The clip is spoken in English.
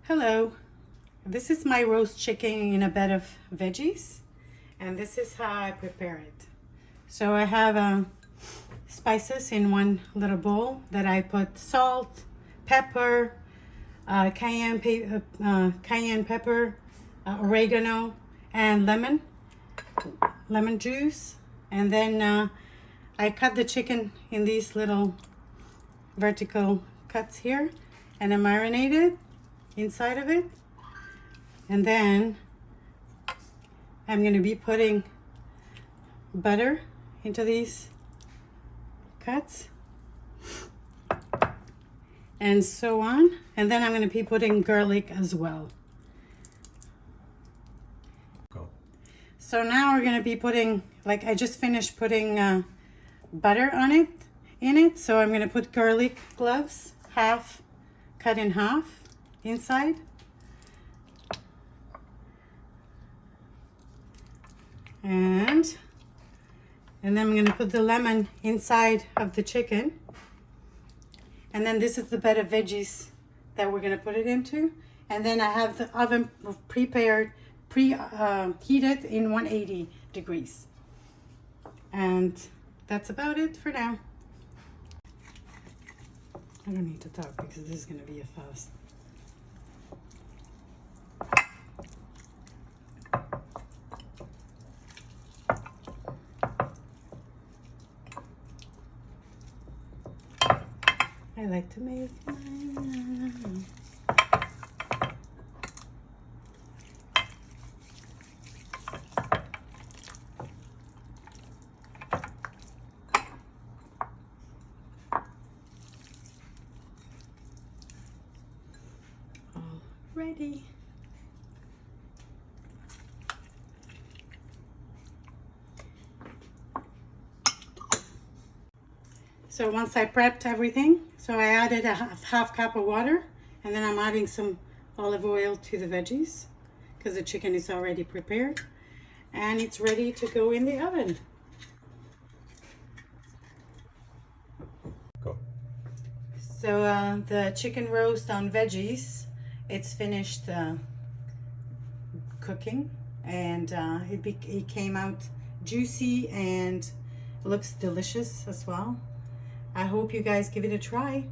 Hello, this is my roast chicken in a bed of veggies, and this is how I prepare it. So I have spices in one little bowl that I put salt, pepper, cayenne pepper, oregano, and lemon juice. And then I cut the chicken in these little vertical cuts here, and I marinate it inside of it. And then I'm going to be putting butter into these cuts and so on. And then I'm going to be putting garlic as well. Go. So now we're going to be putting, like I just finished putting butter on it, so I'm going to put garlic cloves, cut in half inside. And then I'm going to put the lemon inside of the chicken. And then this is the bed of veggies that we're going to put it into. And then I have the oven preheated in 180 degrees. And that's about it for now. I don't need to talk because this is going to be a fast. I like to make mine. All ready. So once I prepped everything, so I added a half cup of water, and then I'm adding some olive oil to the veggies because the chicken is already prepared and it's ready to go in the oven. Go. So the chicken roast on veggies, it's finished cooking, and it came out juicy and looks delicious as well. I hope you guys give it a try.